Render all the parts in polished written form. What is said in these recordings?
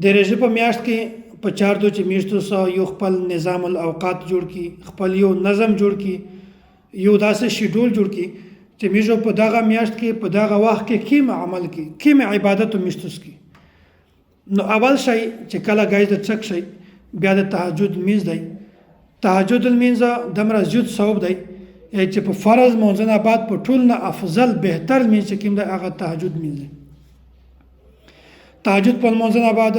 د رژې په میاشت کې په 4 چې میاشتو سره یو خپل نظام الاوقات جوړ کی، خپل یو نظم جوړ کی، یو داسې شیډول جوړ کی چې میشو په دغه میاشت کې په دغه وخت کې کیم عمل کی، کیم عبادت میشتوس کی. نو اول شی چې کله گایز د چک شي بیا د تهجد میز دی. تهجد المنځ دمره زیات ثواب دی چې په فرض مونځنه بعد په ټول نه افضل بهتر میز چې کوم دی هغه تهجد میز دی. تهجد په مونځنه بعد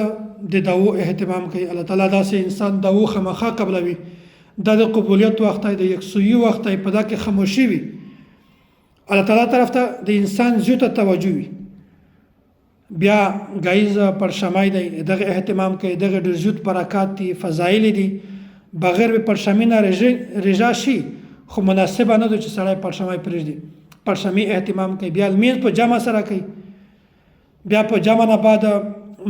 د دعو اهتمام کوي. الله تعالی داسې انسان دعو خامخا قبلوي. دا د قبولیت وخت دی، د یکسویي وخت دی، په دا کې خاموشي وي. الله تعالی طرف ته د انسان زیاته توجه وي. بیا گایز پر شمای دی دغه اهتمام کوي، دغه ډېر زیات برکات دي، فضایل دي. بغیر پر شمینه رجا شي خو مناسبه نه ده چې سړی پر شمای پرېږدي. پر شمی اهتمام کوي. بیا لمونځ په جمع سره کوي. بیا په جمع نه بعد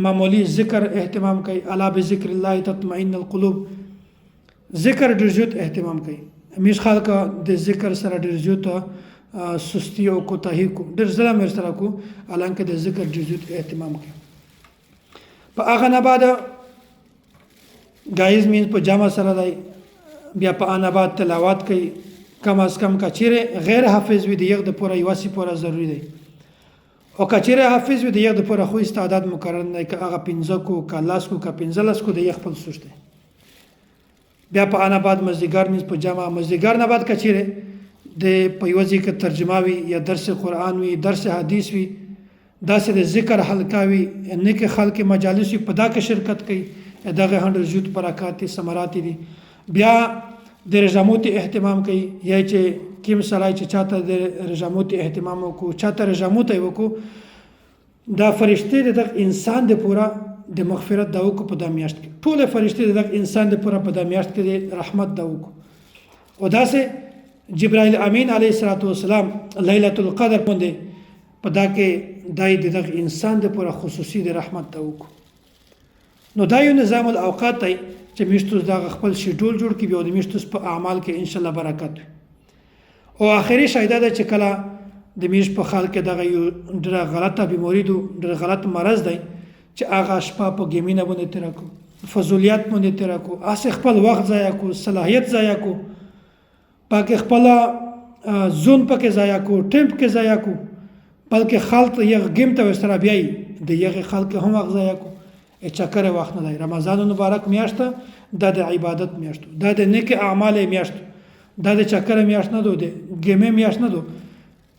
معمولی ذکر اهتمام کوي. الا بذکر الله تطمئن القلوب. ذکر ډېر زیات اهتمام کوي. همیش خلک د ذکر سره ډېر زیات سستی او کوتاهي کو ډېر ظلم ورسره کو، حالانکه د ذکر ډېر زیات اهتمام کوي. په هغه نه بعد گایز مینز په جمع سره دی. بیا په آن بعد تلاوت کوي. کم از کم کچیرې غیر حافظ وي د یغ د پوره یواسي پوره ضروری دی. او کچیرې حافظ وي د یغ د پوره خو استعداد مقرر نه که هغه 15 کو که 10 کو که 15 کو د یغ خپل سوچ دی. بیا په آن بعد مزدیګر مینز په جمع مزدیګر نه بعد کچیرې د په یو ځای کې ترجمه وي یا درس قرآن وي، درس حدیث وي، داسې د ذکر حلقه وي، نیک خلق مجالس وي، په دا کې شرکت کوي. دغه هنډ زیات برکات دي، ثمرات دي. بیا د رجاموت اهتمام کوي. یا چې کوم سړی چې چاته د رجاموت اهتمام وکړو، چاته رجاموت یې وکړو، دا فرشتې د دغه انسان د پوره د مغفرت دا وکړو په دا میاشت کې. ټول فرشتې د دغه انسان د پوره په دا میاشت کې د رحمت دا وکړو. او داسې جبرائیل امین علیه السلام لیلة القدر باندې په دا کې دای د دغه انسان د پوره خصوصي د رحمت دا وکړو. نو دا یو نظام الاوقات دی چې میشتوس دا خپل شیډول جوړ کړي. بیا د میشتوس په اعمال کې ان شاء الله برکت وي. او اخري شایده ده چې کله د میش په خال کې دغه یو ډېره غلطه بیماري ده، ډېر غلط مرض دی چې هغه شپه په ګیمینه باندې تېره کړو، فضولیات باندې تېره کړو، هسې خپل وخت ضایع کړو، صلاحیت ضایع کړو، پکې خپله زون پکې ضایع کړو، ټیم پکې ضایع کړو، بلکې خلط یغ ګیم ته ورسره بیایي د یغې خلق هم وخت ضایع کړو. چکر وخت نه دی. رمضان مبارک میاشت دا د عبادت میاشت، دا د نیک اعمال میاشت، دا د چکر میاشت نه ده، د ګیمې میاشت نه ده.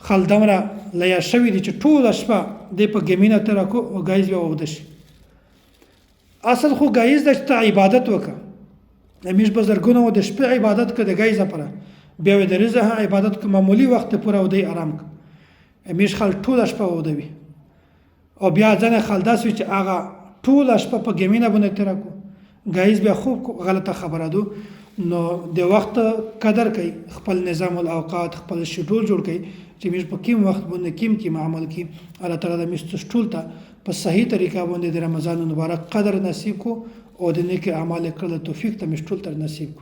خل دمره لیا شوي دي چې ټوله شپه د په ګیمینه تېره کړو او ګایز بیا وغده شي. اصل خو ګایز ده چې ته عبادت وکړه. همیش بزرګونه و د شپې عبادت کړه د ګایز لپاره، بیا د رزه عبادت کړه، معمولي وخت پوره ودی آرام کړه. همیش خل ټوله شپه وغده وي. او بیا ځنه خل داسې وي چې هغه ټوله شپه په ګیمینه باندې تېره کړو. ګایز بیا خوب غلطه خبره ده. نو د وخت قدر کوي، خپل نظام الاوقات خپل شیډول جوړ کوي چې موږ په کوم وخت باندې کوم عمل کوي. الله تعالی د موږ ټول ته په صحیح طریقه باندې د رمضان مبارک قدر نصیب کو او د نیک اعمال کړل توفیق ته موږ ټول ته نصیب کو.